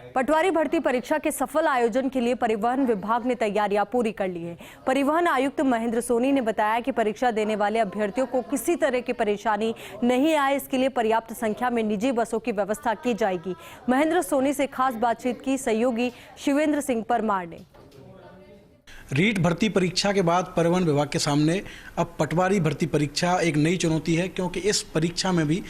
पटवारी भर्ती परीक्षा के सफल आयोजन के लिए परिवहन विभाग ने तैयारियां पूरी कर ली है। परिवहन आयुक्त महेंद्र सोनी ने बताया कि परीक्षा देने वाले अभ्यर्थियों को किसी तरह की परेशानी नहीं आए, इसके लिए पर्याप्त संख्या में निजी बसों की व्यवस्था की जाएगी। महेंद्र सोनी से खास बातचीत की सहयोगी शिवेंद्र सिंह परमार ने। रीट भर्ती परीक्षा के बाद परिवहन विभाग के सामने अब पटवारी भर्ती परीक्षा एक नई चुनौती है, क्योंकि इस परीक्षा में भी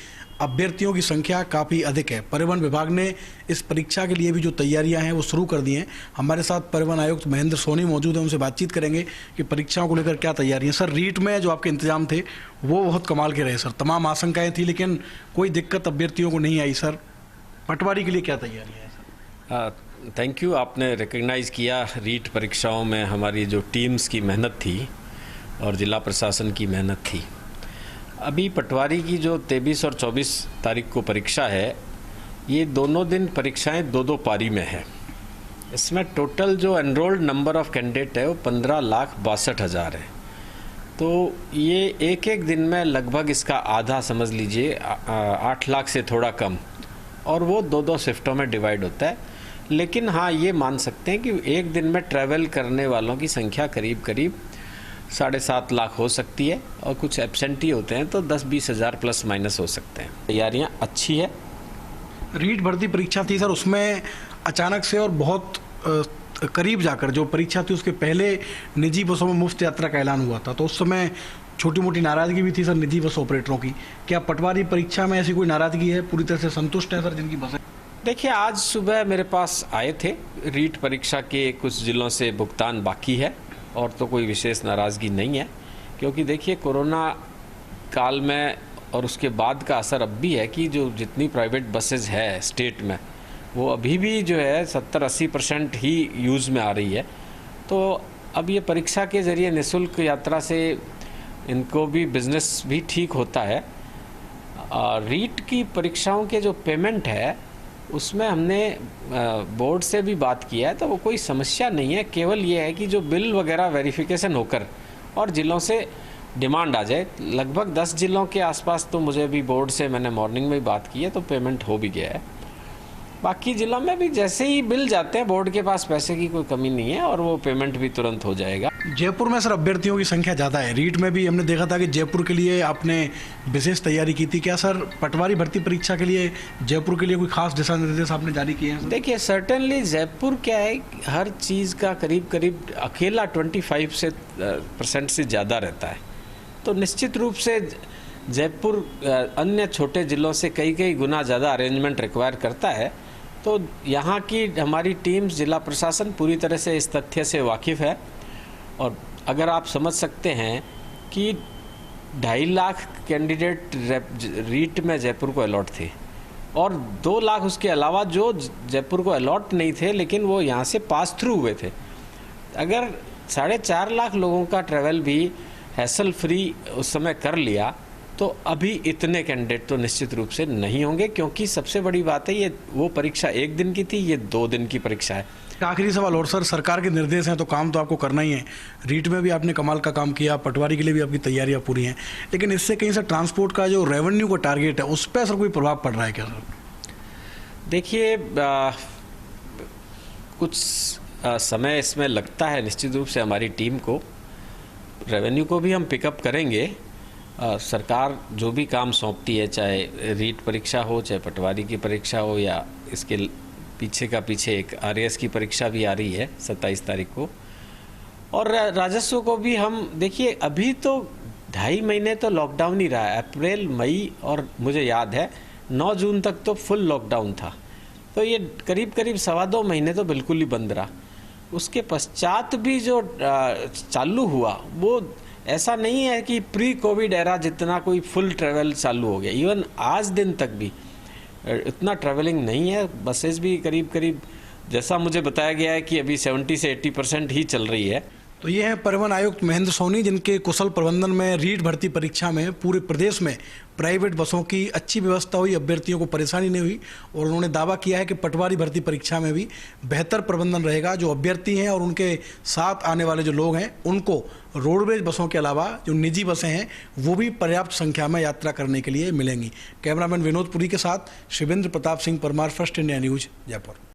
अभ्यर्थियों की संख्या काफ़ी अधिक है। परिवहन विभाग ने इस परीक्षा के लिए भी जो तैयारियां हैं वो शुरू कर दी हैं। हमारे साथ परिवहन आयुक्त महेंद्र सोनी मौजूद हैं, उनसे बातचीत करेंगे कि परीक्षाओं को लेकर क्या तैयारियां। सर, रीट में जो आपके इंतजाम थे वो बहुत कमाल के रहे सर, तमाम आशंकाएँ थी लेकिन कोई दिक्कत अभ्यर्थियों को नहीं आई। सर, पटवारी के लिए क्या तैयारियाँ हैं सर? थैंक यू, आपने रिकग्नाइज़ किया रीट परीक्षाओं में हमारी जो टीम्स की मेहनत थी और जिला प्रशासन की मेहनत थी। अभी पटवारी की जो 23 और 24 तारीख को परीक्षा है, ये दोनों दिन परीक्षाएं दो पारी में है। इसमें टोटल जो एनरोल्ड नंबर ऑफ कैंडिडेट है वो 15,62,000 है। तो ये एक दिन में लगभग इसका आधा समझ लीजिए 8 लाख से थोड़ा कम, और वो दो शिफ्टों में डिवाइड होता है। लेकिन हाँ, ये मान सकते हैं कि एक दिन में ट्रैवल करने वालों की संख्या करीब 7.5 लाख हो सकती है, और कुछ एब्सेंटी होते हैं तो 10-20 हज़ार प्लस माइनस हो सकते हैं। तैयारियाँ अच्छी है। रीट भर्ती परीक्षा थी सर, उसमें अचानक से और बहुत करीब जाकर जो परीक्षा थी उसके पहले निजी बसों में मुफ्त यात्रा का ऐलान हुआ था, तो उस समय छोटी मोटी नाराज़गी भी थी सर निजी बस ऑपरेटरों की। क्या पटवारी परीक्षा में ऐसी कोई नाराज़गी है? पूरी तरह से संतुष्ट है सर जिनकी बसें? देखिए, आज सुबह मेरे पास आए थे रीट परीक्षा के कुछ जिलों से भुगतान बाकी है, और तो कोई विशेष नाराज़गी नहीं है, क्योंकि देखिए कोरोना काल में और उसके बाद का असर अब भी है कि जो जितनी प्राइवेट बसेज है स्टेट में, वो अभी भी जो है 70-80% ही यूज़ में आ रही है। तो अब ये परीक्षा के ज़रिए निःशुल्क यात्रा से इनको भी बिजनेस भी ठीक होता है। रीट की परीक्षाओं के जो पेमेंट है उसमें हमने बोर्ड से भी बात किया है, तो वो कोई समस्या नहीं है। केवल ये है कि जो बिल वगैरह वेरिफिकेशन होकर और ज़िलों से डिमांड आ जाए, लगभग 10 जिलों के आसपास तो मुझे अभी बोर्ड से मैंने मॉर्निंग में बात की है, तो पेमेंट हो भी गया है। बाकी जिलों में भी जैसे ही बिल जाते हैं, बोर्ड के पास पैसे की कोई कमी नहीं है और वो पेमेंट भी तुरंत हो जाएगा। जयपुर में सर अभ्यर्थियों की संख्या ज़्यादा है। रीट में भी हमने देखा था कि जयपुर के लिए आपने विशेष तैयारी की थी। क्या सर पटवारी भर्ती परीक्षा के लिए जयपुर के लिए कोई खास दिशा निर्देश आपने जारी किए हैं? देखिए, सर्टेनली जयपुर क्या है, हर चीज़ का करीब अकेला 25% से ज़्यादा रहता है, तो निश्चित रूप से जयपुर अन्य छोटे ज़िलों से कई गुना ज़्यादा अरेंजमेंट रिक्वायर करता है। तो यहाँ की हमारी टीम्स, जिला प्रशासन पूरी तरह से इस तथ्य से वाकिफ़ है। और अगर आप समझ सकते हैं कि 2.5 लाख कैंडिडेट रीट में जयपुर को अलॉट थे, और 2 लाख उसके अलावा जो जयपुर को अलॉट नहीं थे लेकिन वो यहाँ से पास थ्रू हुए थे। अगर 4.5 लाख लोगों का ट्रैवल भी हैसल फ्री उस समय कर लिया, तो अभी इतने कैंडिडेट तो निश्चित रूप से नहीं होंगे, क्योंकि सबसे बड़ी बात है ये वो परीक्षा एक दिन की थी, ये 2 दिन की परीक्षा है। आखिरी सवाल और सर, सरकार के निर्देश हैं तो काम तो आपको करना ही है। रीट में भी आपने कमाल का काम किया, पटवारी के लिए भी आपकी तैयारियां पूरी हैं, लेकिन इससे कहीं से ट्रांसपोर्ट का जो रेवेन्यू का टारगेट है उस पर सर कोई प्रभाव पड़ रहा है क्या सर? देखिए, कुछ समय इसमें लगता है निश्चित रूप से हमारी टीम को। रेवेन्यू को भी हम पिकअप करेंगे। सरकार जो भी काम सौंपती है, चाहे रीट परीक्षा हो, चाहे पटवारी की परीक्षा हो, या इसके पीछे एक आरएएस की परीक्षा भी आ रही है 27 तारीख को, और राजस्व को भी हम देखिए, अभी तो 2.5 महीने तो लॉकडाउन ही रहा है। अप्रैल, मई और मुझे याद है 9 जून तक तो फुल लॉकडाउन था, तो ये करीब 2.25 महीने तो बिल्कुल ही बंद रहा। उसके पश्चात भी जो चालू हुआ वो ऐसा नहीं है कि प्री कोविड एरा जितना कोई फुल ट्रैवल चालू हो गया। इवन आज दिन तक भी इतना ट्रैवलिंग नहीं है। बसेस भी करीब जैसा मुझे बताया गया है कि अभी 70 से 80% ही चल रही है। तो ये है परिवहन आयुक्त महेंद्र सोनी, जिनके कुशल प्रबंधन में रीट भर्ती परीक्षा में पूरे प्रदेश में प्राइवेट बसों की अच्छी व्यवस्था हुई, अभ्यर्थियों को परेशानी नहीं हुई, और उन्होंने दावा किया है कि पटवारी भर्ती परीक्षा में भी बेहतर प्रबंधन रहेगा। जो अभ्यर्थी हैं और उनके साथ आने वाले जो लोग हैं उनको रोडवेज बसों के अलावा जो निजी बसें हैं वो भी पर्याप्त संख्या में यात्रा करने के लिए मिलेंगी। कैमरामैन विनोद पुरी के साथ Shivendra Pratap Singh Parmar, first India news, Jaipur.